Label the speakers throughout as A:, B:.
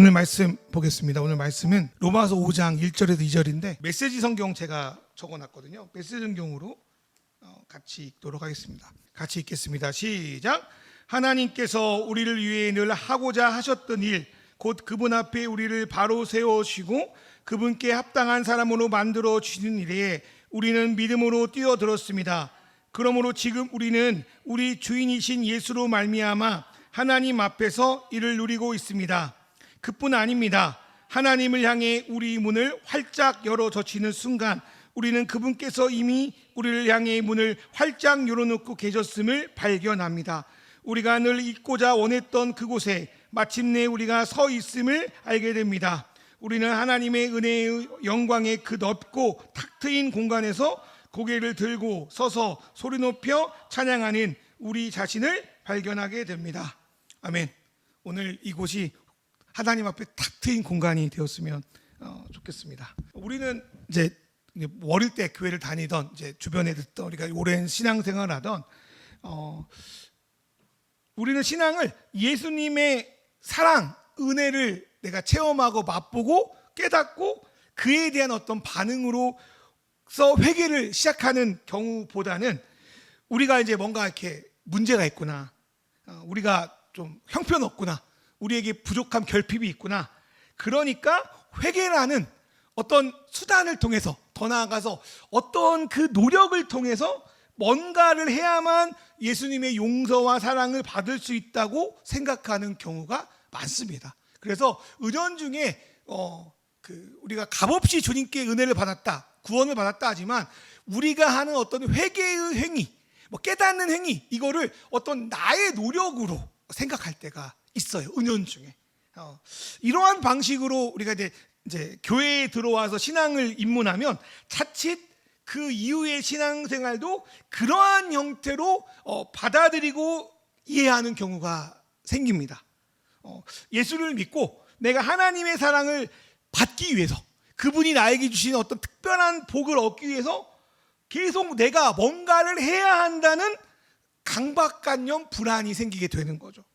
A: 오늘 말씀 보겠습니다. 오늘 말씀은 로마서 5장 1절에서 2절인데 메시지 성경 제가 적어놨거든요. 메시지 성경으로 같이 읽도록 하겠습니다. 같이 읽겠습니다. 시작. 하나님께서 우리를 위해 늘 하고자 하셨던 일, 곧 그분 앞에 우리를 바로 세우시고 그분께 합당한 사람으로 만들어 주시는 일에 우리는 믿음으로 뛰어들었습니다. 그러므로 지금 우리는 우리 주인이신 예수로 말미암아 하나님 앞에서 이를 누리고 있습니다. 그뿐 아닙니다. 하나님을 향해 우리 문을 활짝 열어젖히는 순간 우리는 그분께서 이미 우리를 향해 문을 활짝 열어놓고 계셨음을 발견합니다. 우리가 늘 있고자 원했던 그곳에 마침내 우리가 서 있음을 알게 됩니다. 우리는 하나님의 은혜의 영광의 그 넓고 탁 트인 공간에서 고개를 들고 서서 소리 높여 찬양하는 우리 자신을 발견하게 됩니다. 아멘. 오늘 이곳이 하나님 앞에 탁 트인 공간이 되었으면 좋겠습니다. 우리는 이제 어릴 때 교회를 다니던 이제 주변에 듣던 우리가 오랜 신앙생활을 하던 우리는 신앙을 예수님의 사랑, 은혜를 내가 체험하고 맛보고 깨닫고 그에 대한 어떤 반응으로서 회개를 시작하는 경우보다는 우리가 이제 뭔가 이렇게 문제가 있구나, 우리가 좀 형편없구나, 우리에게 부족한 결핍이 있구나, 그러니까 회개라는 어떤 수단을 통해서 더 나아가서 어떤 그 노력을 통해서 뭔가를 해야만 예수님의 용서와 사랑을 받을 수 있다고 생각하는 경우가 많습니다. 그래서 은연중에 우리가 값없이 주님께 은혜를 받았다, 구원을 받았다 하지만 우리가 하는 어떤 회개의 행위, 깨닫는 행위, 이거를 어떤 나의 노력으로 생각할 때가 있어요. 은연중에 이러한 방식으로 우리가 이제 교회에 들어와서 신앙을 입문하면 자칫 그 이후의 신앙생활도 그러한 형태로 받아들이고 이해하는 경우가 생깁니다. 예수를 믿고 내가 하나님의 사랑을 받기 위해서, 그분이 나에게 주신 어떤 특별한 복을 얻기 위해서 계속 내가 뭔가를 해야 한다는 강박관념, 불안이 생기게 되는 거죠.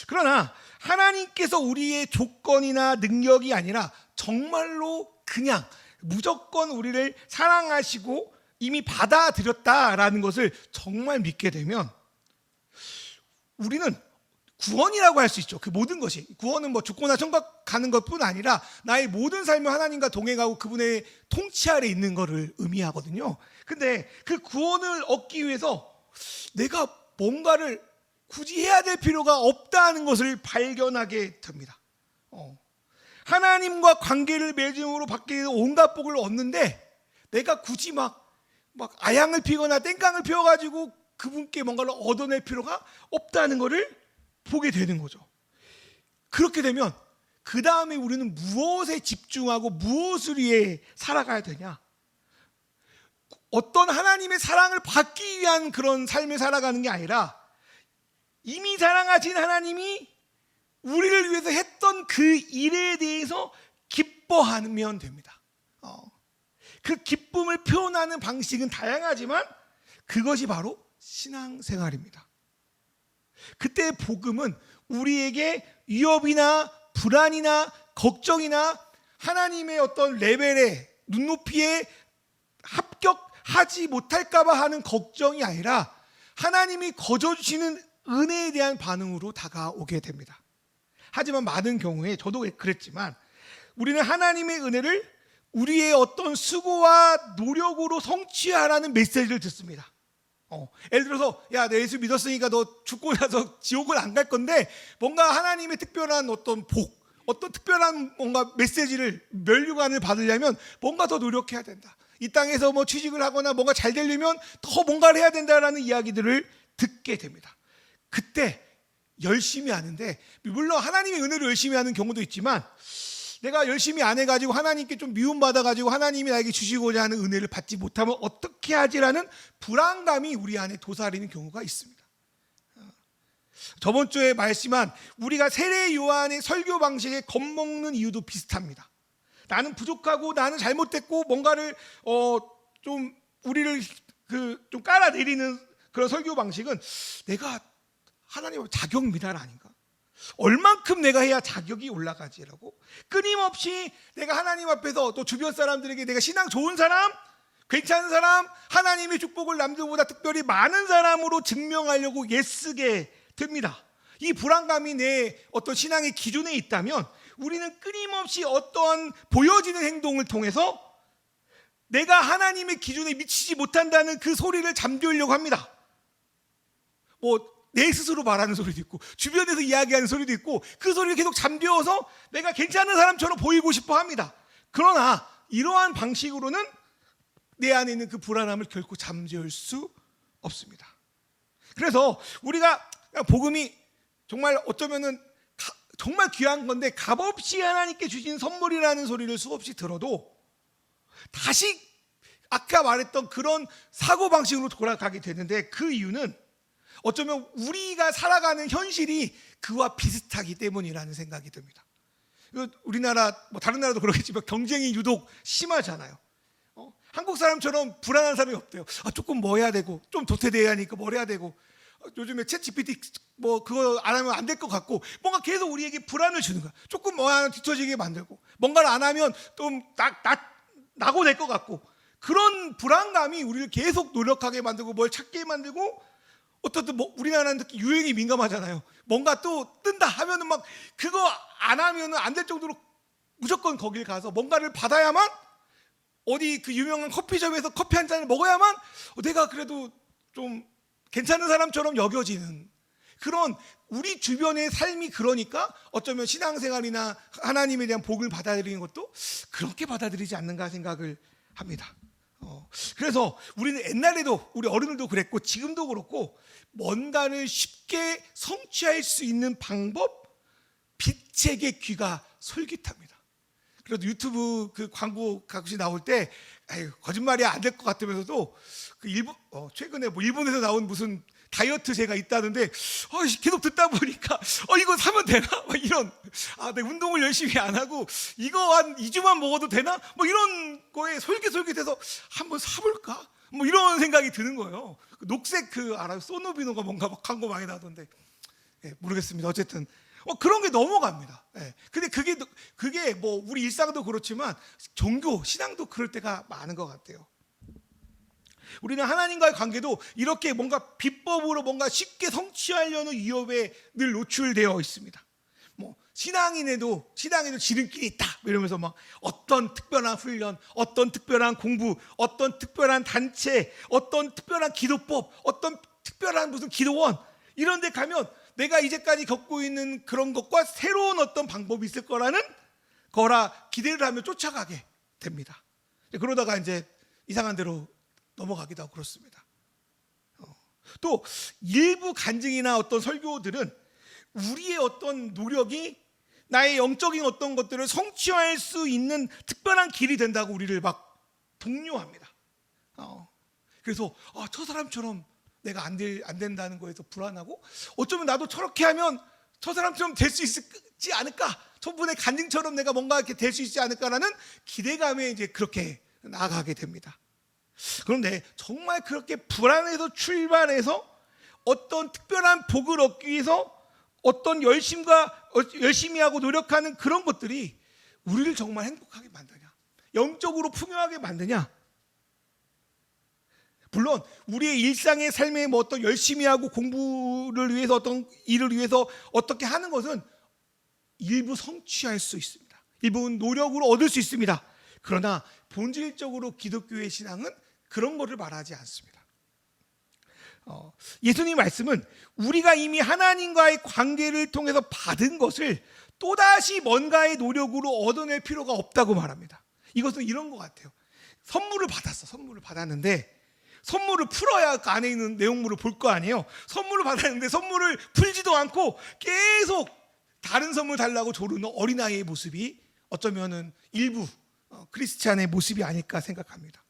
A: 그러나 하나님께서 우리의 조건이나 능력이 아니라 정말로 그냥 무조건 우리를 사랑하시고 이미 받아들였다라는 것을 정말 믿게 되면 우리는 구원이라고 할 수 있죠. 그 모든 것이, 구원은 죽거나 천국 가는 것뿐 아니라 나의 모든 삶을 하나님과 동행하고 그분의 통치 아래 있는 것을 의미하거든요. 근데 그 구원을 얻기 위해서 내가 뭔가를 굳이 해야 될 필요가 없다는 것을 발견하게 됩니다. 하나님과 관계를 맺음으로 받게 되는 온갖 복을 얻는데 내가 굳이 막 아양을 피거나 땡깡을 피워가지고 그분께 뭔가를 얻어낼 필요가 없다는 것을 보게 되는 거죠. 그렇게 되면 그 다음에 우리는 무엇에 집중하고 무엇을 위해 살아가야 되냐? 어떤 하나님의 사랑을 받기 위한 그런 삶을 살아가는 게 아니라 이미 사랑하신 하나님이 우리를 위해서 했던 그 일에 대해서 기뻐하면 됩니다. 그 기쁨을 표현하는 방식은 다양하지만 그것이 바로 신앙생활입니다. 그때 복음은 우리에게 위협이나 불안이나 걱정이나 하나님의 어떤 레벨에 눈높이에 합격하지 못할까 봐 하는 걱정이 아니라 하나님이 거저주시는 은혜에 대한 반응으로 다가오게 됩니다. 하지만 많은 경우에 저도 그랬지만 우리는 하나님의 은혜를 우리의 어떤 수고와 노력으로 성취하라는 메시지를 듣습니다. 예를 들어서 야, 내 예수 믿었으니까 너 죽고 나서 지옥을 안 갈 건데 뭔가 하나님의 특별한 어떤 복, 어떤 특별한 뭔가 메시지를, 면류관을 받으려면 뭔가 더 노력해야 된다. 이 땅에서 취직을 하거나 뭔가 잘 되려면 더 뭔가를 해야 된다라는 이야기들을 듣게 됩니다. 그때 열심히 하는데, 물론 하나님의 은혜로 열심히 하는 경우도 있지만 내가 열심히 안 해가지고 하나님께 좀 미움받아가지고 하나님이 나에게 주시고자 하는 은혜를 받지 못하면 어떻게 하지라는 불안감이 우리 안에 도사리는 경우가 있습니다. 저번 주에 말씀한 우리가 세례 요한의 설교 방식에 겁먹는 이유도 비슷합니다. 나는 부족하고 나는 잘못됐고 뭔가를 좀 우리를 좀 깔아내리는 그런 설교 방식은 내가 하나님의 자격 미달 아닌가? 얼만큼 내가 해야 자격이 올라가지라고 끊임없이 내가 하나님 앞에서 또 주변 사람들에게 내가 신앙 좋은 사람, 괜찮은 사람, 하나님의 축복을 남들보다 특별히 많은 사람으로 증명하려고 애쓰게 됩니다. 이 불안감이 내 어떤 신앙의 기준에 있다면 우리는 끊임없이 어떠한 보여지는 행동을 통해서 내가 하나님의 기준에 미치지 못한다는 그 소리를 잠재우려고 합니다. 내 스스로 말하는 소리도 있고 주변에서 이야기하는 소리도 있고 그 소리를 계속 잠재워서 내가 괜찮은 사람처럼 보이고 싶어 합니다. 그러나 이러한 방식으로는 내 안에 있는 그 불안함을 결코 잠재울 수 없습니다. 그래서 우리가 복음이 정말 어쩌면은 정말 귀한 건데 값없이 하나님께 주신 선물이라는 소리를 수없이 들어도 다시 아까 말했던 그런 사고방식으로 돌아가게 되는데 그 이유는 어쩌면 우리가 살아가는 현실이 그와 비슷하기 때문이라는 생각이 듭니다. 우리나라 다른 나라도 그렇겠지만 경쟁이 유독 심하잖아요. 한국 사람처럼 불안한 사람이 없대요. 조금 뭐 해야 되고 좀 도태돼야 하니까 뭘 해야 되고 요즘에 챗 GPT 그거 안 하면 안 될 것 같고 뭔가 계속 우리에게 불안을 주는 거야. 조금 뭐 하나 뒤처지게 만들고 뭔가를 안 하면 좀 나고 될 것 같고 그런 불안감이 우리를 계속 노력하게 만들고 뭘 찾게 만들고 어떻든 우리나라는 특히 유행이 민감하잖아요. 뭔가 또 뜬다 하면은 막 그거 안 하면은 안 될 정도로 무조건 거길 가서 뭔가를 받아야만 어디 그 유명한 커피점에서 커피 한 잔을 먹어야만 내가 그래도 좀 괜찮은 사람처럼 여겨지는 그런 우리 주변의 삶이 그러니까 어쩌면 신앙생활이나 하나님에 대한 복을 받아들이는 것도 그렇게 받아들이지 않는가 생각을 합니다. 그래서 우리는 옛날에도 우리 어른들도 그랬고 지금도 그렇고 뭔가를 쉽게 성취할 수 있는 방법 빛에게 귀가 솔깃합니다. 그래도 유튜브 그 광고 가끔씩 나올 때 거짓말이 안 될 것 같으면서도 그 최근에 일본에서 나온 무슨 다이어트제가 있다는데 계속 듣다 보니까 이거 사면 되나? 이런 내가 운동을 열심히 안 하고 이거 한 2주만 먹어도 되나? 이런 거에 솔깃솔깃해서 한번 사볼까? 이런 생각이 드는 거예요. 녹색 알아요? 소노비노가 뭔가 광고 많이 나던데 모르겠습니다. 어쨌든 그런 게 넘어갑니다. 근데 그게 우리 일상도 그렇지만 종교, 신앙도 그럴 때가 많은 것 같아요. 우리는 하나님과의 관계도 이렇게 뭔가 비법으로 뭔가 쉽게 성취하려는 위협에 늘 노출되어 있습니다. 신앙인에도 지름길이 있다 이러면서 막 어떤 특별한 훈련, 어떤 특별한 공부, 어떤 특별한 단체, 어떤 특별한 기도법, 어떤 특별한 무슨 기도원 이런 데 가면 내가 이제까지 겪고 있는 그런 것과 새로운 어떤 방법이 있을 거라 기대를 하며 쫓아가게 됩니다. 그러다가 이제 이상한 데로 넘어가기도 하고 그렇습니다. 또 일부 간증이나 어떤 설교들은 우리의 어떤 노력이 나의 영적인 어떤 것들을 성취할 수 있는 특별한 길이 된다고 우리를 막 독려합니다. 그래서 저 사람처럼 내가 안 된다는 거에서 불안하고 어쩌면 나도 저렇게 하면 저 사람처럼 될 수 있지 않을까? 저분의 간증처럼 내가 뭔가 이렇게 될 수 있지 않을까라는 기대감에 이제 그렇게 나아가게 됩니다. 그런데 정말 그렇게 불안해서 출발해서 어떤 특별한 복을 얻기 위해서 어떤 열심히 하고 노력하는 그런 것들이 우리를 정말 행복하게 만드냐? 영적으로 풍요하게 만드냐? 물론 우리의 일상의 삶에 어떤 열심히 하고 공부를 위해서 어떤 일을 위해서 어떻게 하는 것은 일부 성취할 수 있습니다. 일부 노력으로 얻을 수 있습니다. 그러나 본질적으로 기독교의 신앙은 그런 것을 말하지 않습니다. 예수님 말씀은 우리가 이미 하나님과의 관계를 통해서 받은 것을 또다시 뭔가의 노력으로 얻어낼 필요가 없다고 말합니다. 이것은 이런 것 같아요. 선물을 받았는데 선물을 풀어야 그 안에 있는 내용물을 볼 거 아니에요. 선물을 받았는데 선물을 풀지도 않고 계속 다른 선물 달라고 조르는 어린아이의 모습이 어쩌면은 일부 크리스찬의 모습이 아닐까 생각합니다.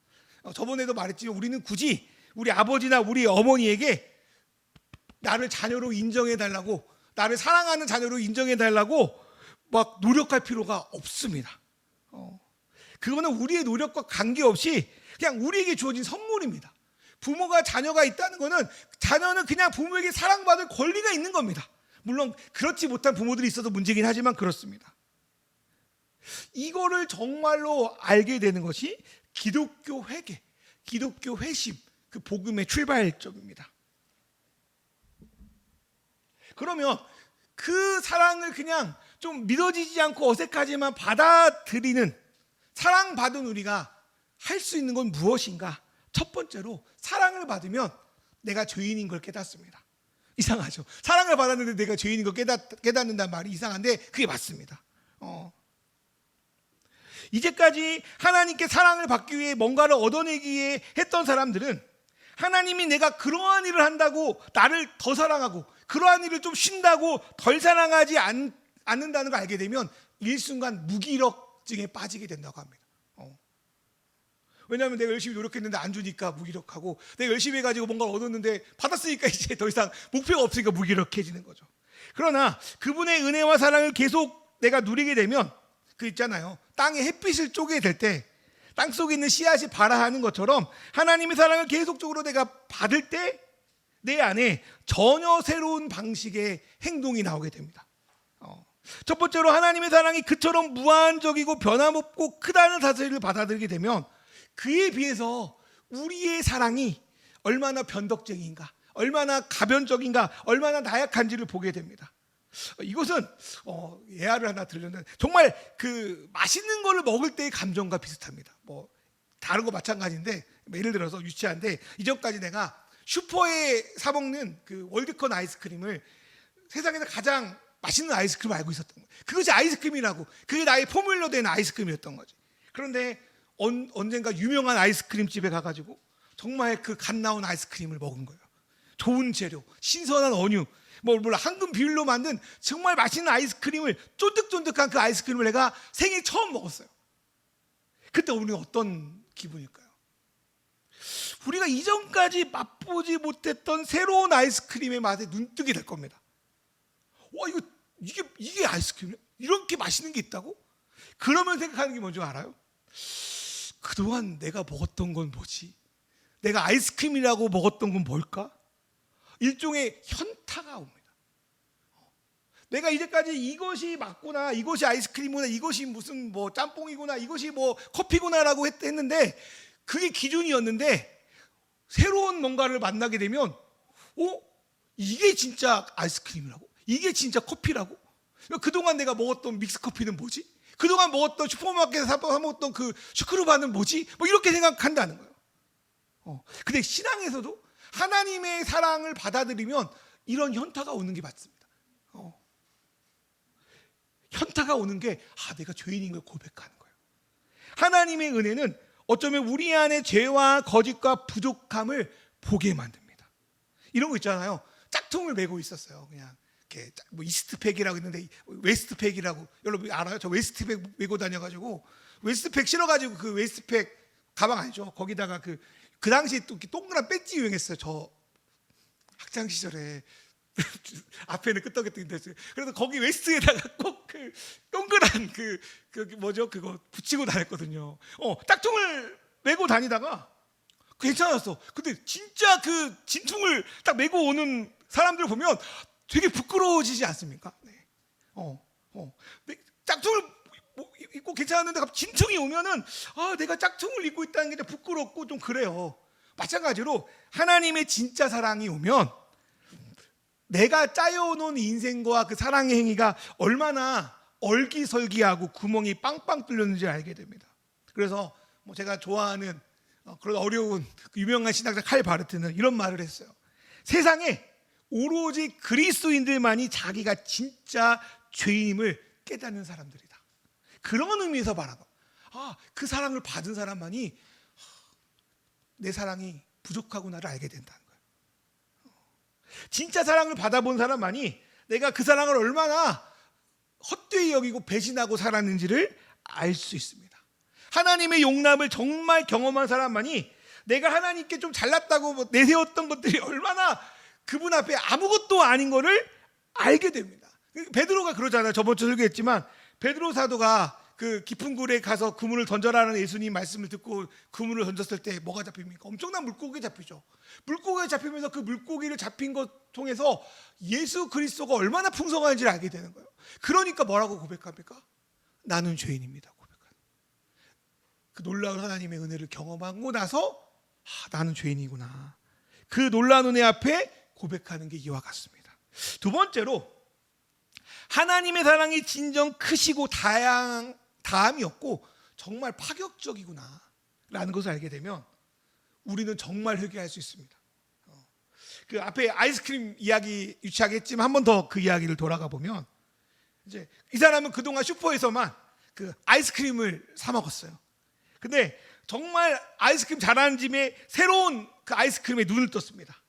A: 저번에도 말했지만 우리는 굳이 우리 아버지나 우리 어머니에게 나를 자녀로 인정해달라고, 나를 사랑하는 자녀로 인정해달라고 막 노력할 필요가 없습니다. 그거는 우리의 노력과 관계없이 그냥 우리에게 주어진 선물입니다. 부모가 자녀가 있다는 거는 자녀는 그냥 부모에게 사랑받을 권리가 있는 겁니다. 물론 그렇지 못한 부모들이 있어서 문제긴 하지만 그렇습니다. 이거를 정말로 알게 되는 것이 기독교 회개, 기독교 회심, 그 복음의 출발점입니다. 그러면 그 사랑을 그냥 좀 믿어지지 않고 어색하지만 받아들이는, 사랑받은 우리가 할 수 있는 건 무엇인가? 첫 번째로 사랑을 받으면 내가 죄인인 걸 깨닫습니다. 이상하죠? 사랑을 받았는데 내가 죄인인 걸 깨닫는다는 말이 이상한데 그게 맞습니다. 이제까지 하나님께 사랑을 받기 위해 뭔가를 얻어내기 위해 했던 사람들은 하나님이 내가 그러한 일을 한다고 나를 더 사랑하고 그러한 일을 좀 쉰다고 덜 사랑하지 않는다는 걸 알게 되면 일순간 무기력증에 빠지게 된다고 합니다. 왜냐하면 내가 열심히 노력했는데 안 주니까 무기력하고, 내가 열심히 해가지고 뭔가를 얻었는데 받았으니까 이제 더 이상 목표가 없으니까 무기력해지는 거죠. 그러나 그분의 은혜와 사랑을 계속 내가 누리게 되면, 그 있잖아요, 땅에 햇빛을 쪼개 될 때 땅속에 있는 씨앗이 발아하는 것처럼 하나님의 사랑을 계속적으로 내가 받을 때 내 안에 전혀 새로운 방식의 행동이 나오게 됩니다. 첫 번째로 하나님의 사랑이 그처럼 무한적이고 변함없고 크다는 사실을 받아들이게 되면 그에 비해서 우리의 사랑이 얼마나 변덕쟁이인가, 얼마나 가변적인가, 얼마나 나약한지를 보게 됩니다. 이것은 예화를 하나 들렸는데 정말 그 맛있는 거를 먹을 때의 감정과 비슷합니다. 뭐 다른 거 마찬가지인데, 예를 들어서 유치한데 이전까지 내가 슈퍼에 사 먹는 그 월드콘 아이스크림을 세상에서 가장 맛있는 아이스크림을 알고 있었던 거예요. 그것이 아이스크림이라고, 그게 나의 포뮬러 된 아이스크림이었던 거지. 그런데 언젠가 유명한 아이스크림 집에 가가지고 정말 그 갓 나온 아이스크림을 먹은 거예요. 좋은 재료, 신선한 원유, 몰라 황금 비율로 만든 정말 맛있는 아이스크림을, 쫀득쫀득한 그 아이스크림을 내가 생애 처음 먹었어요. 그때 우리는 어떤 기분일까요? 우리가 이전까지 맛보지 못했던 새로운 아이스크림의 맛에 눈뜨게 될 겁니다. 와, 이게 아이스크림이야? 이렇게 맛있는 게 있다고? 그러면 생각하는 게 뭔지 알아요? 그동안 내가 먹었던 건 뭐지? 내가 아이스크림이라고 먹었던 건 뭘까? 일종의 현타가 옵니다. 내가 이제까지 이것이 맞구나, 이것이 아이스크림이구나, 이것이 무슨 뭐 짬뽕이구나, 이것이 뭐 커피구나라고 했는데 그게 기준이었는데, 새로운 뭔가를 만나게 되면 이게 진짜 아이스크림이라고? 이게 진짜 커피라고? 그동안 내가 먹었던 믹스커피는 뭐지? 그동안 먹었던 슈퍼마켓에서 사 먹었던 그 슈크루바는 뭐지? 뭐 이렇게 생각한다는 거예요. 근데 신앙에서도 하나님의 사랑을 받아들이면 이런 현타가 오는 게 맞습니다. 현타가 오는 게 내가 죄인인 걸 고백하는 거예요. 하나님의 은혜는 어쩌면 우리 안에 죄와 거짓과 부족함을 보게 만듭니다. 이런 거 있잖아요. 짝퉁을 메고 있었어요. 그냥 이렇게 뭐 이스트팩이라고 있는데 웨스트팩이라고, 여러분 알아요? 저 웨스트팩 메고 다녀가지고 웨스트팩 실어가지고 그 웨스트팩 가방 아니죠? 거기다가 그 당시에 또 동그란 배지 유행했어요. 저 학창 시절에 앞에는 끄떡끄떡 됐어요. 그래서 거기 웨스트에다가 꼭 그 동그란 그 뭐죠? 그거 붙이고 다녔거든요. 짝퉁을 메고 다니다가 괜찮았어. 근데 진짜 그 진퉁을 딱 메고 오는 사람들 보면 되게 부끄러워지지 않습니까? 네. 짝퉁을 입고 괜찮았는데 갑자기 진퉁이 오면은 내가 짝퉁을 입고 있다는 게 부끄럽고 좀 그래요. 마찬가지로 하나님의 진짜 사랑이 오면 내가 짜여놓은 인생과 그 사랑의 행위가 얼마나 얼기설기하고 구멍이 빵빵 뚫렸는지 알게 됩니다. 그래서 제가 좋아하는 그런 어려운 유명한 신학자 칼 바르트는 이런 말을 했어요. 세상에 오로지 그리스도인들만이 자기가 진짜 죄인임을 깨닫는 사람들이다. 그런 의미에서 바라봐. 그 사랑을 받은 사람만이 내 사랑이 부족하구나를 알게 된다는 거예요. 진짜 사랑을 받아본 사람만이 내가 그 사랑을 얼마나 헛되이 여기고 배신하고 살았는지를 알 수 있습니다. 하나님의 용납을 정말 경험한 사람만이 내가 하나님께 좀 잘났다고 내세웠던 것들이 얼마나 그분 앞에 아무것도 아닌 거를 알게 됩니다. 베드로가 그러잖아요. 저번 주 설교했지만 베드로 사도가 그 깊은 굴에 가서 그물을 던져라는 예수님 말씀을 듣고 그물을 던졌을 때 뭐가 잡힙니까? 엄청난 물고기 잡히죠. 물고기가 잡히면서 그 물고기를 잡힌 것 통해서 예수 그리스도가 얼마나 풍성한지를 알게 되는 거예요. 그러니까 뭐라고 고백합니까? 나는 죄인입니다. 고백하는. 그 놀라운 하나님의 은혜를 경험하고 나서 나는 죄인이구나. 그 놀라운 은혜 앞에 고백하는 게 이와 같습니다. 두 번째로 하나님의 사랑이 진정 크시고 다함이었고 정말 파격적이구나 라는 것을 알게 되면 우리는 정말 회개할 수 있습니다. 그 앞에 아이스크림 이야기 유치하겠지만 한 번 더 그 이야기를 돌아가 보면 이제 이 사람은 그동안 슈퍼에서만 그 아이스크림을 사 먹었어요. 근데 정말 아이스크림 잘하는 집에 새로운 그 아이스크림에 눈을 떴습니다.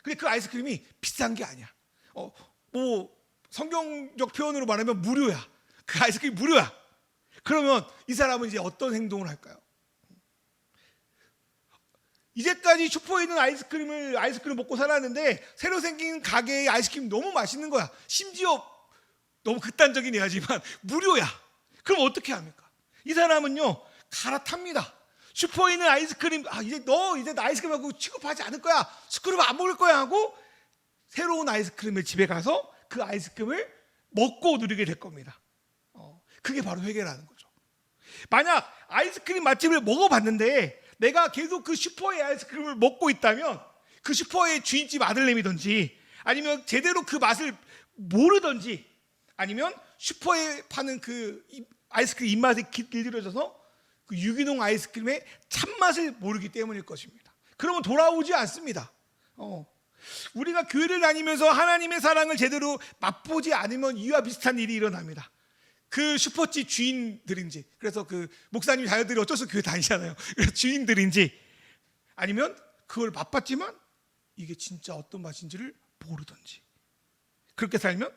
A: 근데 그 아이스크림이 비싼 게 아니야. 뭐 성경적 표현으로 말하면 무료야. 그 아이스크림이 무료야. 그러면 이 사람은 이제 어떤 행동을 할까요? 이제까지 슈퍼에 있는 아이스크림을 먹고 살았는데 새로 생긴 가게의 아이스크림이 너무 맛있는 거야. 심지어 너무 극단적인 이야기지만 무료야. 그럼 어떻게 합니까? 이 사람은요 갈아탑니다. 슈퍼에 있는 아이스크림 이제 나 아이스크림하고 취급하지 않을 거야. 스크립 안 먹을 거야 하고 새로운 아이스크림을 집에 가서 그 아이스크림을 먹고 누리게 될 겁니다. 그게 바로 회개라는 거죠. 만약 아이스크림 맛집을 먹어봤는데 내가 계속 그 슈퍼의 아이스크림을 먹고 있다면 그 슈퍼의 주인집 아들내미든지 아니면 제대로 그 맛을 모르든지 아니면 슈퍼에 파는 그 아이스크림 입맛이 길들여져서 그 유기농 아이스크림의 참맛을 모르기 때문일 것입니다. 그러면 돌아오지 않습니다. 우리가 교회를 다니면서 하나님의 사랑을 제대로 맛보지 않으면 이와 비슷한 일이 일어납니다. 그 슈퍼집 주인들인지 그래서 그 목사님 자녀들이 어쩔 수 없이 교회 다니잖아요. 그래서 주인들인지 아니면 그걸 맛봤지만 이게 진짜 어떤 맛인지를 모르든지 그렇게 살면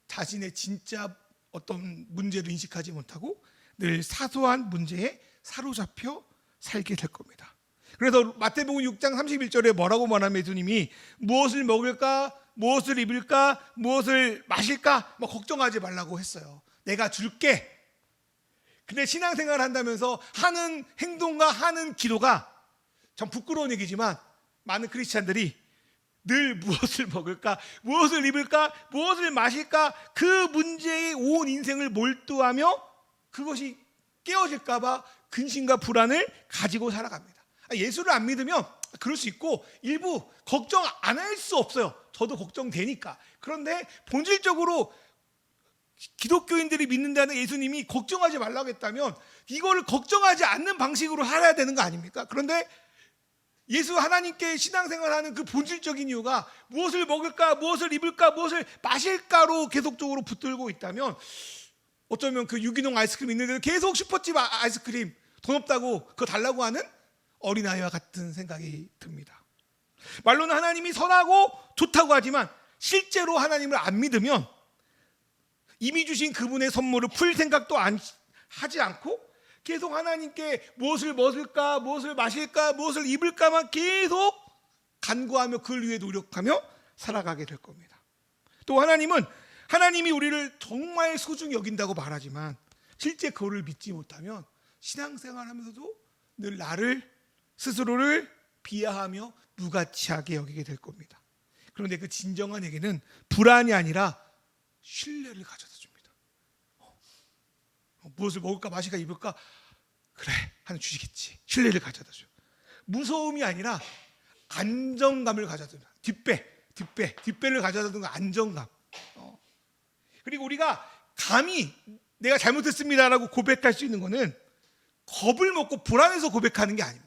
A: 자신의 진짜 어떤 문제를 인식하지 못하고 늘 사소한 문제에 사로잡혀 살게 될 겁니다. 그래서 마태복음 6장 31절에 뭐라고 말하면 예수님이 무엇을 먹을까, 무엇을 입을까, 무엇을 마실까 걱정하지 말라고 했어요. 내가 줄게. 근데 신앙생활을 한다면서 하는 행동과 하는 기도가 참 부끄러운 얘기지만 많은 크리스찬들이 늘 무엇을 먹을까, 무엇을 입을까, 무엇을 마실까 그 문제에 온 인생을 몰두하며 그것이 깨어질까 봐 근심과 불안을 가지고 살아갑니다. 예수를 안 믿으면 그럴 수 있고 일부 걱정 안 할 수 없어요. 저도 걱정되니까. 그런데 본질적으로 기독교인들이 믿는다는 예수님이 걱정하지 말라고 했다면 이거를 걱정하지 않는 방식으로 살아야 되는 거 아닙니까? 그런데 예수 하나님께 신앙생활하는 그 본질적인 이유가 무엇을 먹을까, 무엇을 입을까, 무엇을 마실까로 계속적으로 붙들고 있다면 어쩌면 그 유기농 아이스크림 있는데도 계속 슈퍼집 아이스크림 돈 없다고 그거 달라고 하는 어린아이와 같은 생각이 듭니다. 말로는 하나님이 선하고 좋다고 하지만 실제로 하나님을 안 믿으면 이미 주신 그분의 선물을 풀 생각도 하지 않고 계속 하나님께 무엇을 먹을까, 무엇을 마실까, 무엇을 입을까만 계속 간구하며 그를 위해 노력하며 살아가게 될 겁니다. 또 하나님은 하나님이 우리를 정말 소중히 여긴다고 말하지만 실제 그를 믿지 못하면 신앙생활하면서도 늘 나를 스스로를 비하하며 무가치하게 여기게 될 겁니다. 그런데 그 진정한 얘기는 불안이 아니라 신뢰를 가져다 줍니다. 무엇을 먹을까 마실까 입을까 그래 하는 주시겠지. 신뢰를 가져다 줘요. 무서움이 아니라 안정감을 가져다 줍니다. 뒷배를 가져다 주는 안정감. 그리고 우리가 감히 내가 잘못했습니다라고 고백할 수 있는 것은 겁을 먹고 불안해서 고백하는 게 아닙니다.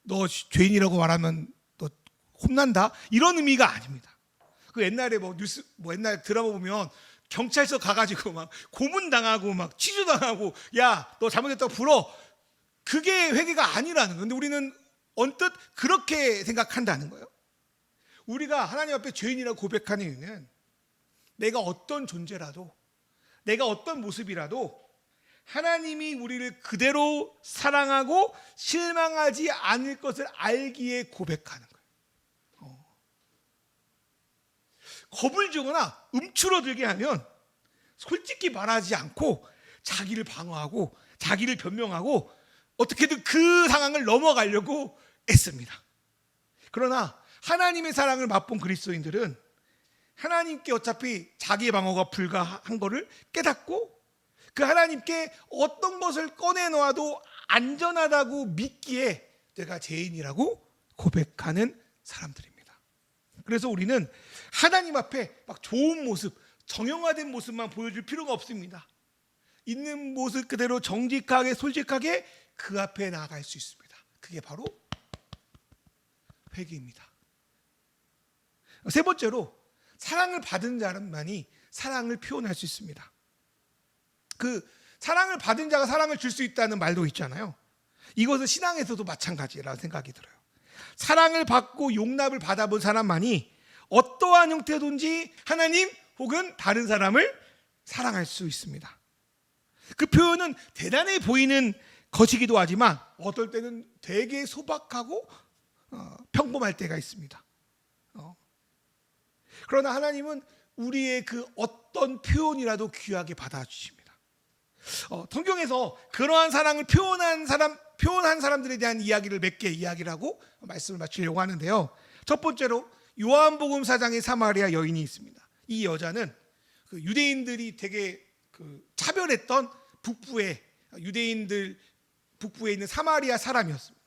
A: 너 죄인이라고 말하면 너 혼난다 이런 의미가 아닙니다. 그 옛날에 뉴스 옛날 드라마 보면 경찰서 가가지고 막 고문당하고 막 취조당하고 야 너 잘못했다고 불어 그게 회개가 아니라는 거예요. 근데 우리는 언뜻 그렇게 생각한다는 거예요. 우리가 하나님 앞에 죄인이라고 고백하는 이유는 내가 어떤 존재라도 내가 어떤 모습이라도 하나님이 우리를 그대로 사랑하고 실망하지 않을 것을 알기에 고백하는 거예요. 겁을 주거나 움츠러들게 하면 솔직히 말하지 않고 자기를 방어하고 자기를 변명하고 어떻게든 그 상황을 넘어가려고 애씁니다. 그러나 하나님의 사랑을 맛본 그리스도인들은 하나님께 어차피 자기의 방어가 불가한 것을 깨닫고 그 하나님께 어떤 것을 꺼내놓아도 안전하다고 믿기에 내가 죄인이라고 고백하는 사람들입니다. 그래서 우리는 하나님 앞에 막 좋은 모습, 정형화된 모습만 보여줄 필요가 없습니다. 있는 모습 그대로 정직하게 솔직하게 그 앞에 나아갈 수 있습니다. 그게 바로 회개입니다. 세 번째로 사랑을 받은 자만이 사랑을 표현할 수 있습니다. 그 사랑을 받은 자가 사랑을 줄 수 있다는 말도 있잖아요. 이것은 신앙에서도 마찬가지라는 생각이 들어요. 사랑을 받고 용납을 받아본 사람만이 어떠한 형태든지 하나님 혹은 다른 사람을 사랑할 수 있습니다. 그 표현은 대단해 보이는 것이기도 하지만 어떨 때는 되게 소박하고 평범할 때가 있습니다. 그러나 하나님은 우리의 그 어떤 표현이라도 귀하게 받아주십니다. 성경에서 그러한 사랑을 표현한 사람들에 대한 이야기를 몇 개 이야기를 하고 말씀을 마치려고 하는데요. 첫 번째로 요한복음 4장에 사마리아 여인이 있습니다. 이 여자는 그 유대인들이 되게 차별했던 유대인들 북부에 있는 사마리아 사람이었습니다.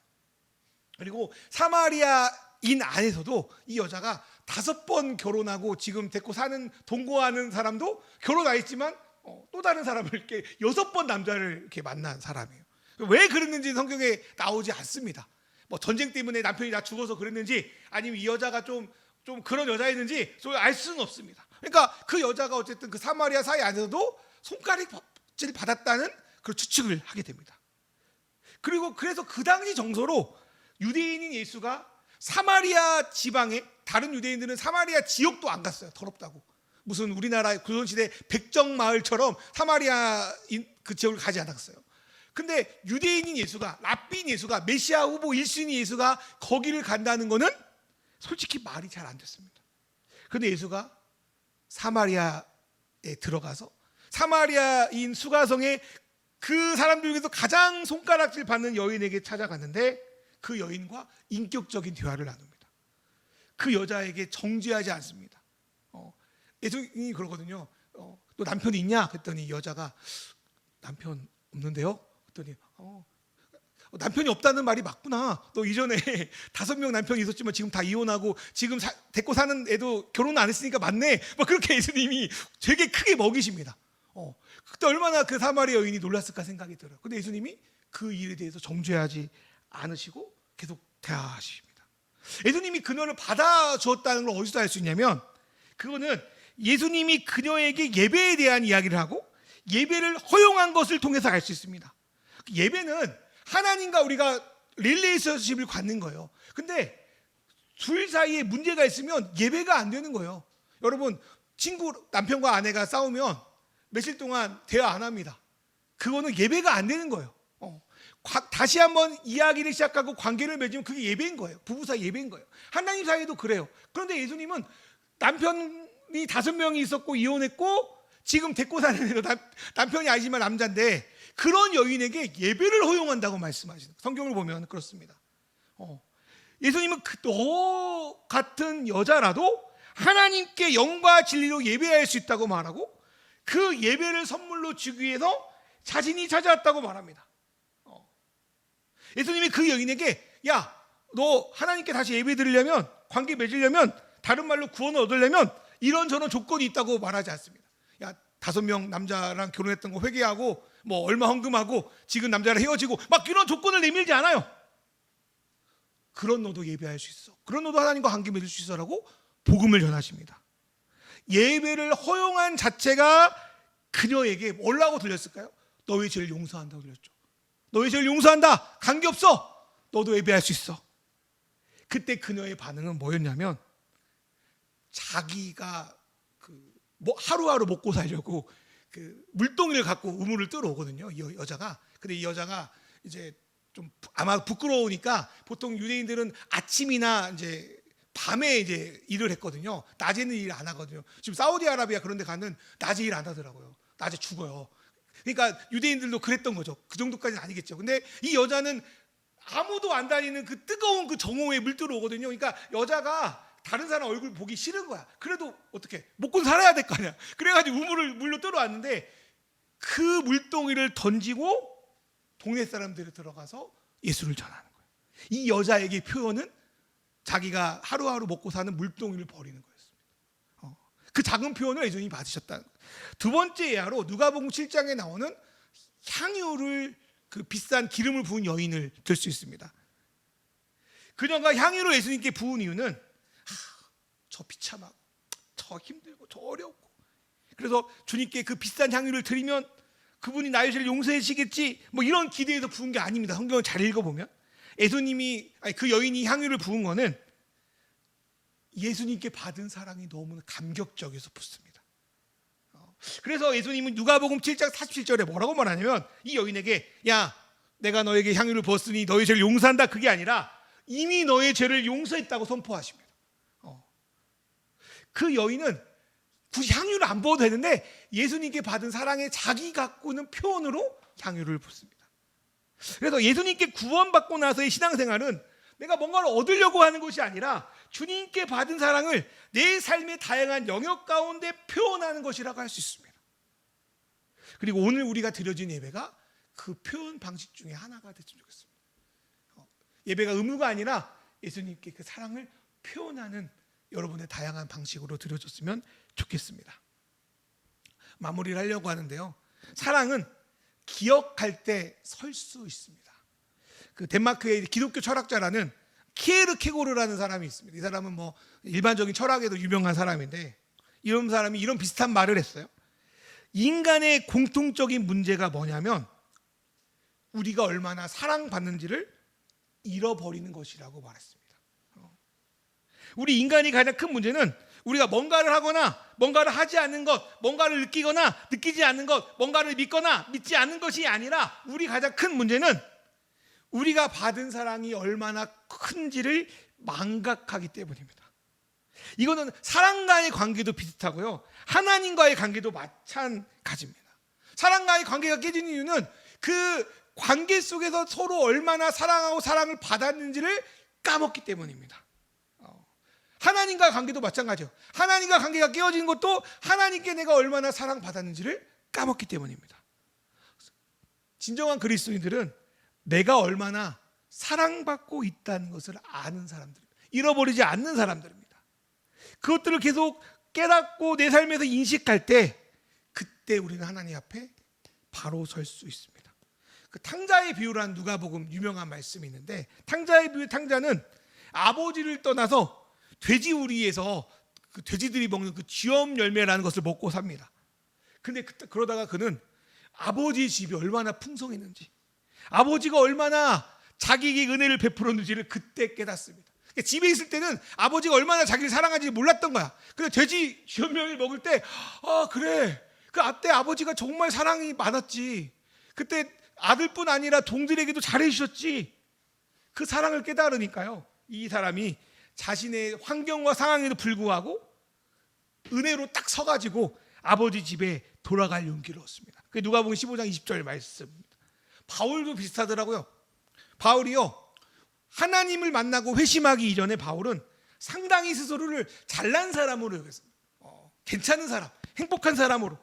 A: 그리고 사마리아인 안에서도 이 여자가 5번 결혼하고 지금 데리고 동거하는 사람도 결혼 안 했지만 또 다른 사람을 이렇게 6번 남자를 이렇게 만난 사람이에요. 왜 그랬는지 성경에 나오지 않습니다. 뭐 전쟁 때문에 남편이 다 죽어서 그랬는지 아니면 이 여자가 좀 그런 여자였는지 알 수는 없습니다. 그러니까 그 여자가 어쨌든 그 사마리아 사이 안에서도 손가락질을 받았다는 그런 추측을 하게 됩니다. 그리고 그래서 그 당시 정서로 유대인인 예수가 사마리아 지방에 다른 유대인들은 사마리아 지역도 안 갔어요. 더럽다고. 무슨 우리나라 구선시대 백정마을처럼 사마리아 그 지역을 가지 않았어요. 근데 유대인인 예수가, 랍비인 예수가, 메시아 후보 1순위 예수가 거기를 간다는 거는 솔직히 말이 잘 안 됐습니다. 그런데 예수가 사마리아에 들어가서 사마리아인 수가성에 그 사람들 중에서 가장 손가락질 받는 여인에게 찾아갔는데 그 여인과 인격적인 대화를 나눕니다. 그 여자에게 정죄하지 않습니다. 예수님이 그러거든요. 너 남편이 있냐? 그랬더니 여자가 남편 없는데요? 그랬더니 남편이 없다는 말이 맞구나. 너 이전에 5명 남편이 있었지만 지금 다 이혼하고 지금 데리고 사는 애도 결혼 안 했으니까 맞네. 막 그렇게 예수님이 되게 크게 먹이십니다. 그때 얼마나 그 사마리아 여인이 놀랐을까 생각이 들어요. 근데 예수님이 그 일에 대해서 정죄하지 않으시고 계속 대하십니다. 예수님이 그녀를 받아주었다는 걸 어디서 알 수 있냐면 그거는 예수님이 그녀에게 예배에 대한 이야기를 하고 예배를 허용한 것을 통해서 알 수 있습니다. 예배는 하나님과 우리가 릴레이션십을 갖는 거예요. 근데 둘 사이에 문제가 있으면 예배가 안 되는 거예요. 여러분 남편과 아내가 싸우면 며칠 동안 대화 안 합니다. 그거는 예배가 안 되는 거예요. 다시 한번 이야기를 시작하고 관계를 맺으면 그게 예배인 거예요. 부부 사이 예배인 거예요. 하나님 사이도 그래요. 그런데 예수님은 남편이 5명이 있었고 이혼했고 지금 데리고 사는 애도 남편이 아니지만 남자인데 그런 여인에게 예배를 허용한다고 말씀하시는 성경을 보면 그렇습니다. 예수님은 너 같은 여자라도 하나님께 영과 진리로 예배할 수 있다고 말하고 그 예배를 선물로 주기 위해서 자신이 찾아왔다고 말합니다. 예수님이 그 여인에게 야, 너 하나님께 다시 예배 드리려면 관계 맺으려면 다른 말로 구원을 얻으려면 이런저런 조건이 있다고 말하지 않습니다. 야, 5명 남자랑 결혼했던 거 회개하고 뭐 얼마 헌금하고 지금 남자랑 헤어지고 막 이런 조건을 내밀지 않아요. 그런 너도 예배할 수 있어. 그런 너도 하나님과 관계 맺을 수 있어라고 복음을 전하십니다. 예배를 허용한 자체가 그녀에게 뭐라고 들렸을까요? 너의 죄를 용서한다고 들렸죠. 너의 죄를 용서한다. 관계없어. 너도 예배할 수 있어. 그때 그녀의 반응은 뭐였냐면 자기가 하루하루 먹고 살려고 물동이를 갖고 우물을 뜨러 오거든요. 이 여자가. 근데 이 여자가 이제 좀 아마 부끄러우니까 보통 유대인들은 아침이나 이제 밤에 이제 일을 했거든요. 낮에는 일 안 하거든요. 지금 사우디아라비아 그런 데 가는 낮에 일 안 하더라고요. 낮에 죽어요. 그러니까 유대인들도 그랬던 거죠. 그 정도까지는 아니겠죠. 근데 이 여자는 아무도 안 다니는 그 뜨거운 그 정오에 물들어 오거든요. 그러니까 여자가 다른 사람 얼굴 보기 싫은 거야. 그래도 어떻게 먹고 살아야 될 거 아니야. 그래가지고 우물을 물로 들어왔는데 그 물동이를 던지고 동네 사람들이 들어가서 예수를 전하는 거예요. 이 여자에게 표현은 자기가 하루하루 먹고 사는 물동이를 버리는 거였습니다. 그 작은 표현을 예수님이 받으셨다는 거예요. 두 번째 예화로 누가복음 7장에 나오는 향유를 그 비싼 기름을 부은 여인을 들 수 있습니다. 그녀가 향유를 예수님께 부은 이유는 저 비참하고 저 힘들고 저 어렵고 그래서 주님께 그 비싼 향유를 드리면 그분이 나의 죄를 용서해 주시겠지 뭐 이런 기대에서 부은 게 아닙니다. 성경을 잘 읽어보면 그 여인이 향유를 부은 거는 예수님께 받은 사랑이 너무 감격적이어서 붓습니다. 그래서 예수님은 누가복음 7장 47절에 뭐라고 말하냐면 이 여인에게 야 내가 너에게 향유를 부었으니 너의 죄를 용서한다 그게 아니라 이미 너의 죄를 용서했다고 선포하십니다. 그 여인은 굳이 향유를 안 부어도 되는데 예수님께 받은 사랑에 자기 갖고는 표현으로 향유를 붓습니다. 그래서 예수님께 구원받고 나서의 신앙생활은 내가 뭔가를 얻으려고 하는 것이 아니라 주님께 받은 사랑을 내 삶의 다양한 영역 가운데 표현하는 것이라고 할 수 있습니다. 그리고 오늘 우리가 드려진 예배가 그 표현 방식 중에 하나가 됐으면 좋겠습니다. 예배가 의무가 아니라 예수님께 그 사랑을 표현하는 여러분의 다양한 방식으로 드려졌으면 좋겠습니다. 마무리를 하려고 하는데요. 사랑은 기억할 때 설 수 있습니다. 그 덴마크의 기독교 철학자라는 키에르케고르라는 사람이 있습니다. 이 사람은 뭐 일반적인 철학에도 유명한 사람인데 이런 사람이 이런 비슷한 말을 했어요. 인간의 공통적인 문제가 뭐냐면 우리가 얼마나 사랑받는지를 잃어버리는 것이라고 말했습니다. 우리 인간이 가장 큰 문제는 우리가 뭔가를 하거나 뭔가를 하지 않는 것, 뭔가를 느끼거나 느끼지 않는 것, 뭔가를 믿거나 믿지 않는 것이 아니라 우리 가장 큰 문제는 우리가 받은 사랑이 얼마나 큰지를 망각하기 때문입니다. 이거는 사랑과의 관계도 비슷하고요. 하나님과의 관계도 마찬가지입니다. 사랑과의 관계가 깨진 이유는 그 관계 속에서 서로 얼마나 사랑하고 사랑을 받았는지를 까먹기 때문입니다. 하나님과 관계도 마찬가지예요. 하나님과 관계가 깨어진 것도 하나님께 내가 얼마나 사랑받았는지를 까먹기 때문입니다. 진정한 그리스도인들은 내가 얼마나 사랑받고 있다는 것을 아는 사람들입니다. 잃어버리지 않는 사람들입니다. 그것들을 계속 깨닫고 내 삶에서 인식할 때 그때 우리는 하나님 앞에 바로 설 수 있습니다. 그 탕자의 비유라는 누가복음 유명한 말씀이 있는데 탕자의 비유 탕자는 아버지를 떠나서 돼지우리에서 그 돼지들이 먹는 그 쥐엄 열매라는 것을 먹고 삽니다. 근데 그러다가 그는 아버지의 집이 얼마나 풍성했는지 아버지가 얼마나 자기에게 은혜를 베풀었는지를 그때 깨닫습니다. 그러니까 집에 있을 때는 아버지가 얼마나 자기를 사랑하는지 몰랐던 거야. 근데 돼지 쥐엄면을 먹을 때 그래 그때 아버지가 정말 사랑이 많았지. 그때 아들뿐 아니라 동들에게도 잘해주셨지. 그 사랑을 깨달으니까요. 이 사람이 자신의 환경과 상황에도 불구하고 은혜로 딱 서가지고 아버지 집에 돌아갈 용기를 얻습니다. 그게 누가복음 15장 20절 말씀입니다. 바울도 비슷하더라고요. 바울이요 하나님을 만나고 회심하기 이전에 바울은 상당히 스스로를 잘난 사람으로 여겼습니다. 괜찮은 사람, 행복한 사람으로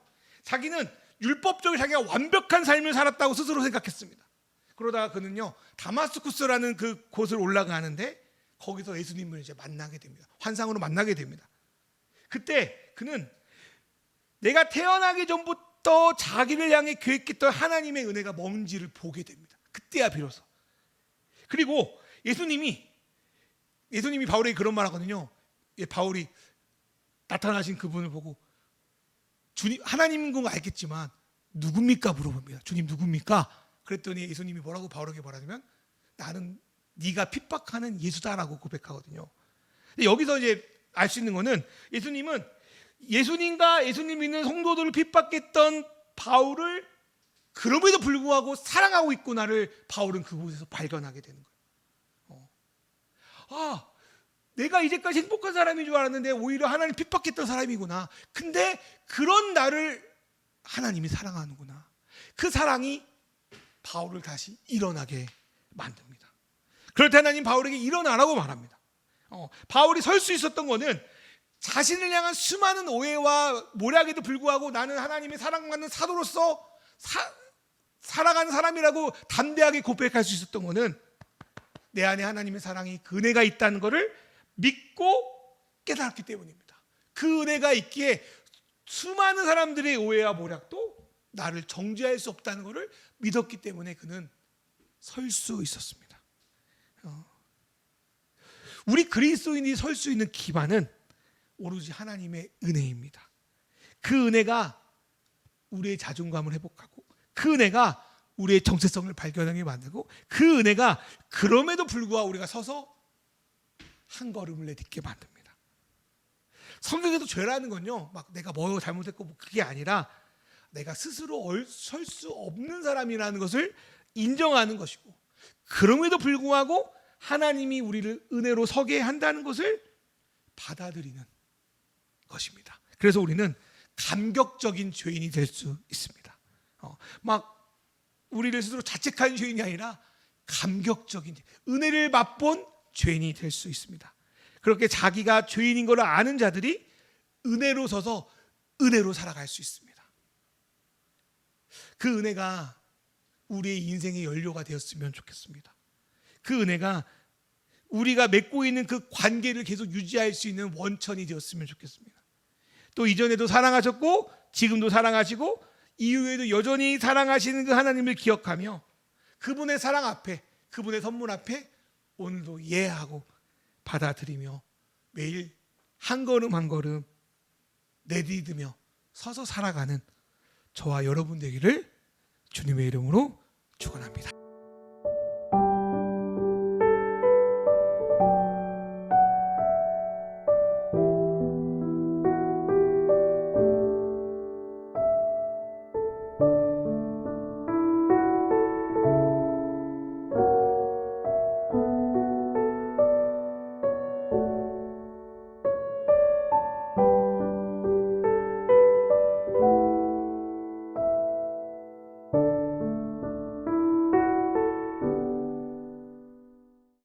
A: 자기는 율법적으로 자기가 완벽한 삶을 살았다고 스스로 생각했습니다. 그러다가 그는요 다마스쿠스라는 그 곳을 올라가는데 거기서 예수님을 이제 만나게 됩니다. 환상으로 만나게 됩니다. 그때 그는 내가 태어나기 전부터 자기를 향해 계획했던 하나님의 은혜가 뭔지를 보게 됩니다. 그때야 비로소. 그리고 예수님이 바울에게 그런 말 하거든요. 바울이 나타나신 그분을 보고 주님 하나님인 건 알겠지만 누굽니까 물어봅니다. 주님 누굽니까? 그랬더니 예수님이 뭐라고 바울에게 말하냐면 나는 네가 핍박하는 예수다라고 고백하거든요. 근데 여기서 이제 알 수 있는 거는 예수님은 예수님과 예수님 믿는 성도들을 핍박했던 바울을 그럼에도 불구하고 사랑하고 있구나를 바울은 그곳에서 발견하게 되는 거예요. 내가 이제까지 행복한 사람인 줄 알았는데 오히려 하나님 핍박했던 사람이구나. 근데 그런 나를 하나님이 사랑하는구나. 그 사랑이 바울을 다시 일어나게 만듭니다. 그럴 때 하나님 바울에게 일어나라고 말합니다. 바울이 설 수 있었던 것은 자신을 향한 수많은 오해와 모략에도 불구하고 나는 하나님의 사랑받는 사도로서 살아가는 사람이라고 담대하게 고백할 수 있었던 것은 내 안에 하나님의 사랑이 그 은혜가 있다는 것을 믿고 깨달았기 때문입니다. 그 은혜가 있기에 수많은 사람들의 오해와 모략도 나를 정죄할 수 없다는 것을 믿었기 때문에 그는 설 수 있었습니다. 우리 그리스도인이 설 수 있는 기반은 오로지 하나님의 은혜입니다. 그 은혜가 우리의 자존감을 회복하고 그 은혜가 우리의 정체성을 발견하게 만들고 그 은혜가 그럼에도 불구하고 우리가 서서 한 걸음을 내딛게 만듭니다. 성경에도 죄라는 건요, 막 내가 뭐 잘못했고 뭐 그게 아니라 내가 스스로 설 수 없는 사람이라는 것을 인정하는 것이고 그럼에도 불구하고 하나님이 우리를 은혜로 서게 한다는 것을 받아들이는 것입니다. 그래서 우리는 감격적인 죄인이 될 수 있습니다. 막 우리를 스스로 자책하는 죄인이 아니라 감격적인 은혜를 맛본 죄인이 될 수 있습니다. 그렇게 자기가 죄인인 것을 아는 자들이 은혜로 서서 은혜로 살아갈 수 있습니다. 그 은혜가 우리의 인생의 연료가 되었으면 좋겠습니다. 그 은혜가 우리가 맺고 있는 그 관계를 계속 유지할 수 있는 원천이 되었으면 좋겠습니다. 또 이전에도 사랑하셨고 지금도 사랑하시고 이후에도 여전히 사랑하시는 그 하나님을 기억하며 그분의 사랑 앞에, 그분의 선물 앞에 오늘도 예하고 받아들이며 매일 한 걸음 한 걸음 내딛으며 서서 살아가는 저와 여러분 되기를 주님의 이름으로 축원합니다.